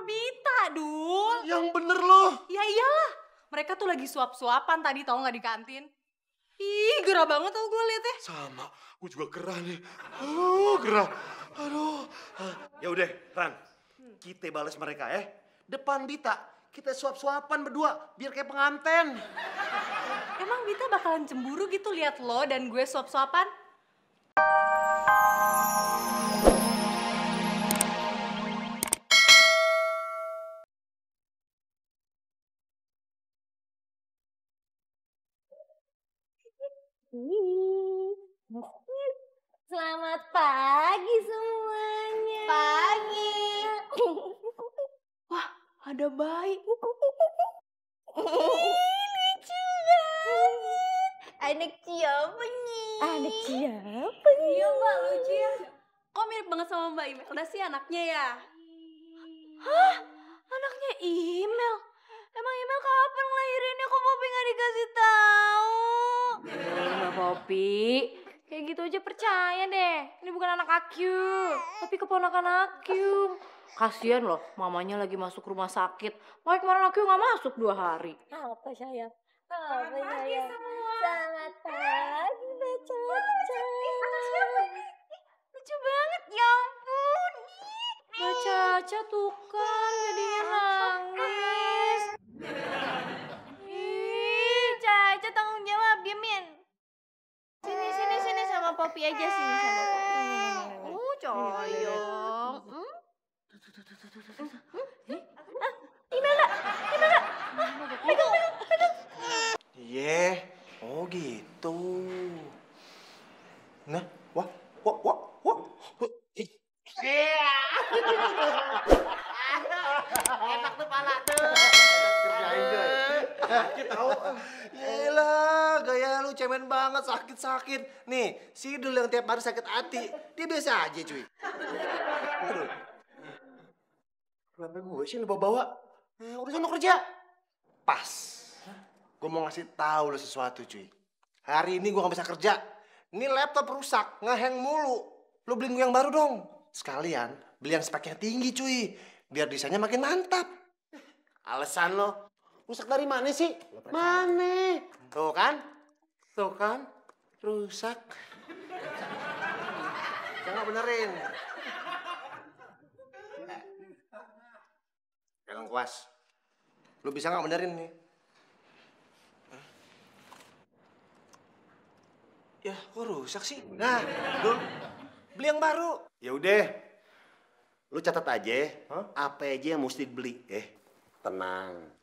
Bita, Dul. Yang bener loh. Ya iyalah, mereka tuh lagi suap-suapan tadi tau nggak di kantin. Ih, gerah banget tau gue liatnya. Sama, gue juga gerah nih. Gerah. Aduh. Ya udah, Ran. Kita balas mereka ya. Depan Bita, kita suap-suapan berdua biar kayak penganten. Emang Bita bakalan cemburu gitu liat lo dan gue suap-suapan? Selamat pagi semuanya. Pagi. Wah, ada bayi. Lucu banget. Anak siapa nih? Anak siapa nih? Iya Mbak, lucu ya. Kok mirip banget sama Mbak Imelda sih anaknya ya? Hah? Anaknya Imel? Emang Imel kapan ngelahirinnya? Kok Popi nggak dikasih tahu? Mbak Popi, kayak gitu aja percaya deh. Ini bukan anak Akyu, tapi keponakan Akyu. Kasian loh, mamanya lagi masuk rumah sakit. Makanya kemarin Akyu nggak masuk 2 hari. Apa sayang? Apa sayang? Selamat pagi Mbak Caca. Anak siapa nih? Lucu banget, ya ampun. Mbak Caca tuh kan jadinya nangis. Ih, Caca tanggung jawab, diemin. Sini sama Popi aja sini sama Popi. Coyong. Iya, oh gitu. Nah, wah. Enak tuh pala tuh. Kerjain deh. Sakit tau. Yelah, gaya lu cemen banget, sakit-sakit. Nih, si Dul yang tiap hari sakit hati, dia biasa aja cuy. Aduh. Kenapa gue sih lu bawa-bawa? Udah sana kerja. Pas. Gue mau ngasih tahu lu sesuatu cuy. Hari ini gue gak bisa kerja. Ini laptop rusak, ngehang mulu. Lu beli gue yang baru dong. Sekalian beli yang speknya tinggi cuy. Biar desainnya makin mantap. Alasan lo, rusak dari mana sih? Mana? Tuh kan? Rusak. Jangan benerin. Jangan kuas. Lu bisa nggak benerin nih? Ya, kok rusak sih? Nah, Dul, beli yang baru. Ya udah, lu catat aja, apa aja yang mesti dibeli. Tenang.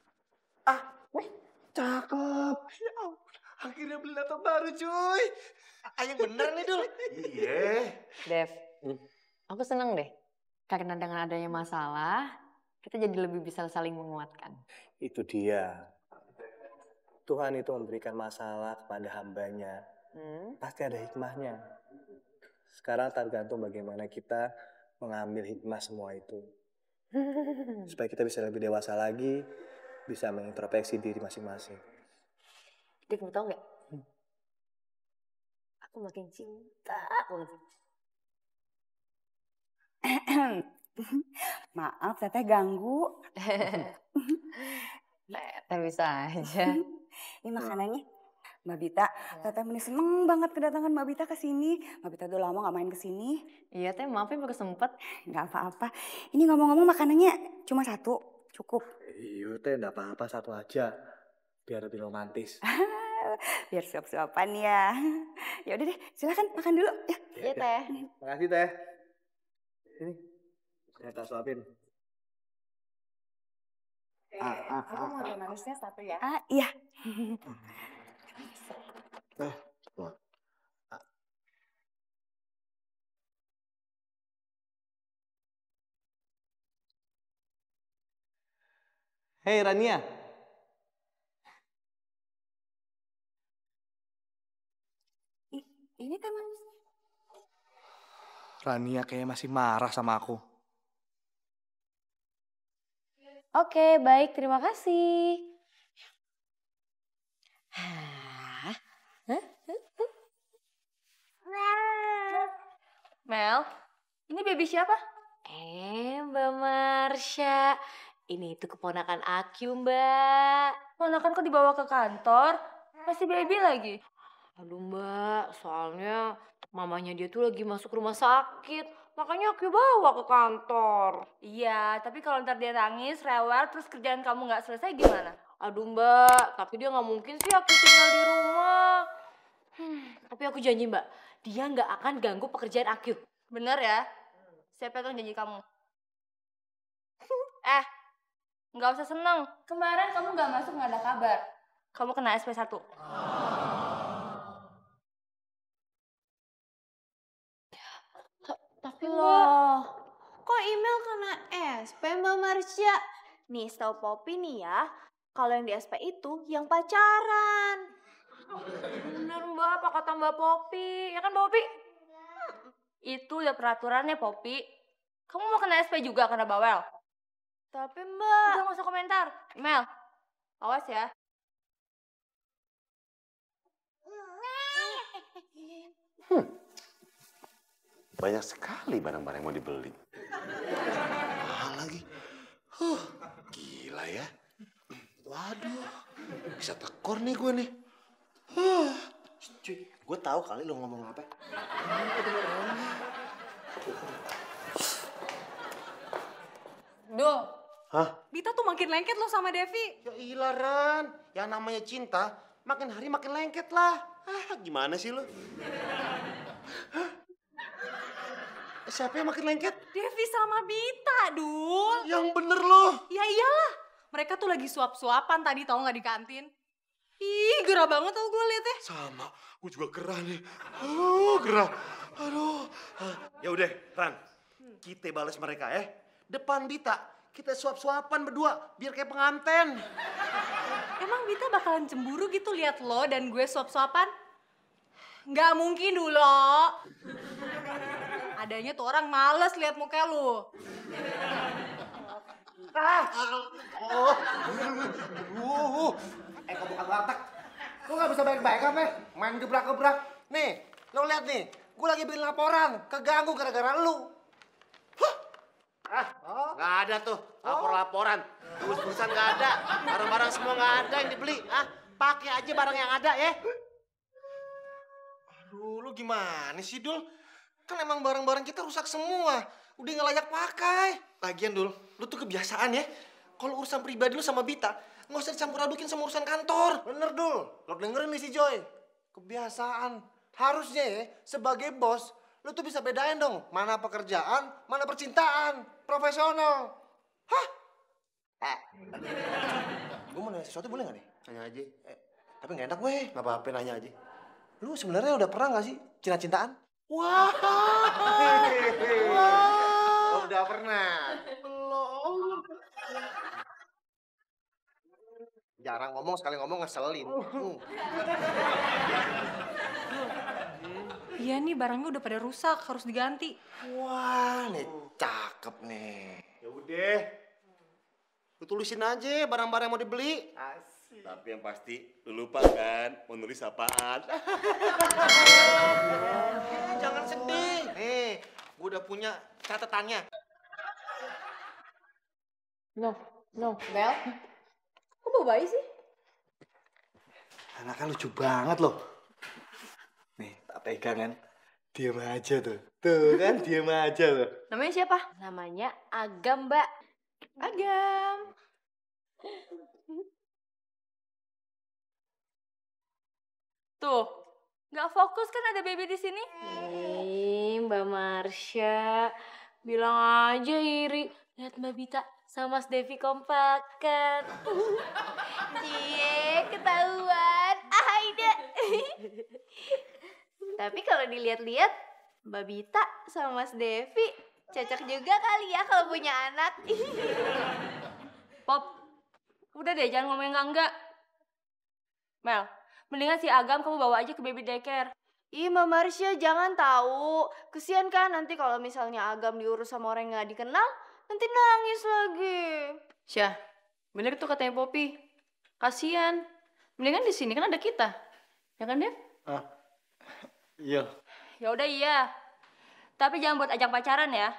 Cakep. Ya ampun, akhirnya beli laptop baru cuy. Yang bener nih Dul. Iya. Dev, aku seneng deh. Karena dengan adanya masalah, kita jadi lebih bisa saling menguatkan. Itu dia. Tuhan itu memberikan masalah kepada hambanya. Pasti ada hikmahnya. Sekarang tergantung bagaimana kita mengambil hikmah semua itu. Supaya kita bisa lebih dewasa lagi, bisa mengintrospeksi diri masing-masing. Dev, mau tau nggak? Aku makin cinta banget. Maaf, Teteh ganggu. Teteh bisa aja. Ini makanannya. Mbak Bita, Teteh Meni seneng banget kedatangan Mbak Bita ke sini. Mbak Bita udah lama gak main ke sini. Iya Teh, maaf ya baru sempet. Gak apa-apa. Ini ngomong-ngomong makanannya cuma 1, cukup. Iya teh, enggak apa-apa, 1 aja. Biar lebih romantis. Biar suap-suapan ya. Ya udah deh, silakan makan dulu ya. Iya Teh. Makasih teh. Sini, saya tak suapin. Aku mau teh manisnya 1 ya. Iya. Hei Rania. Ini teh manisnya. Rania kayaknya masih marah sama aku. Oke, baik. Terima kasih. Mel, ini baby siapa? Mbak Marsha. Ini itu keponakan aku, Mbak. Ponakan kok dibawa ke kantor? Masih baby lagi? Aduh, Mbak. Soalnya mamanya dia tuh lagi masuk rumah sakit. Makanya aku bawa ke kantor. Iya, tapi kalau ntar dia nangis, rewel, terus kerjaan kamu nggak selesai gimana? Aduh, Mbak. Tapi dia nggak mungkin sih aku tinggal di rumah. Tapi aku janji, Mbak. Dia nggak akan ganggu pekerjaan aku. Bener ya? Saya pegang janji kamu. Nggak usah seneng. Kemarin kamu nggak masuk nggak ada kabar. Kamu kena SP1. Tapi loh, kok email kena SP Mbak Marsha? Nih, setahu Poppy nih ya, kalau yang di SP itu yang pacaran. Bener, Mbak. Apa kata Mbak Poppy? Ya kan, Mbak Poppy? Itu udah peraturannya, Poppy. Kamu mau kena SP juga karena bawel? Tapi Mbak... Udah nggak usah komentar. Mel, awas ya. Banyak sekali barang-barang yang mau dibeli. Mahal lagi. Gila ya. Waduh, bisa tekor nih gue nih. Cuy, gue tahu kali lo ngomong apa. Duh, Hah? Bita tuh makin lengket loh sama Devi. Ya ilah, Ran. Yang namanya cinta, makin hari makin lengket lah. Gimana sih lo? Siapa yang makin lengket? Devi sama Bita, Dul. Yang bener lo. Ya iyalah, mereka tuh lagi suap-suapan tadi tau gak di kantin. Ih, gerah banget tau gue liatnya. Sama, gue juga gerah nih. Gerah. Aduh. Ya udah, Ran. Kita balas mereka ya. Depan Bita, kita suap-suapan berdua biar kayak penganten. Emang Bita bakalan cemburu gitu liat lo dan gue suap-suapan? Nggak mungkin dulu. Adanya tuh orang males liat muka lo. Kok bukan warteg? Lu gak bisa baik-baik apa? Main gebrak-gebrak. Nih, lo lihat nih. Gue lagi bikin laporan. Keganggu gara-gara lu. Gak ada tuh lapor-laporan. Terus-terusan gak ada. Barang-barang semua gak ada yang dibeli. Pakai aja barang yang ada ya. Aduh, lu gimana sih, Dul? Kan emang barang-barang kita rusak semua. Udah gak layak pakai. Lagian, Dul, lu tuh kebiasaan ya. Kalau urusan pribadi lu sama Bita, nggak usah dicampur adukin sama urusan kantor. Bener, Dul. Lo dengerin nih si Joy. Kebiasaan. Harusnya ya, sebagai bos, lu tuh bisa bedain dong. Mana pekerjaan, mana percintaan. Profesional. Hah? Gue mau nanya sesuatu boleh gak nih? Nanya aja. Tapi gak enak gue. Gak apa-apa, nanya aja. Lu sebenarnya udah pernah gak sih cinta-cintaan? Wah. Wow. Udah pernah. Belum. Jarang ngomong, sekali ngomong ngeselin. Iya nih barangnya udah pada rusak, harus diganti. Wah, nih cakep nih. Ya udah. Lu tulisin aja barang-barang yang mau dibeli. Asik. Tapi yang pasti lu lupa kan mau nulis apaan. Jangan sedih. Nih, gue udah punya catatannya. No, Bel. Kok bawa bayi sih? Anaknya lucu banget loh. Nih, tak pegang kan. Diam aja tuh. Tuh kan, diam aja loh. Namanya siapa? Namanya Agam, Mbak. Agam. Tuh, nggak fokus kan ada baby di sini? Mbak Marsha, bilang aja iri. Lihat Mbak Bita sama Mas Devi kompakan. Cie, ketahuan. Aida. Tapi kalau dilihat-lihat, Mbak Bita sama Mas Devi cocok juga kali ya kalau punya anak. Pop, udah deh jangan ngomong enggak. Mel, mendingan si Agam kamu bawa aja ke baby daycare. Ih, Mbak Marsha jangan tahu. Kesian kan nanti kalau misalnya Agam diurus sama orang yang nggak dikenal, nanti nangis lagi. Syah, bener tuh katanya Poppy. Kasian. Mendingan di sini kan ada kita. Ya kan, Dev? Iya. Ya udah iya. Tapi jangan buat ajang pacaran ya.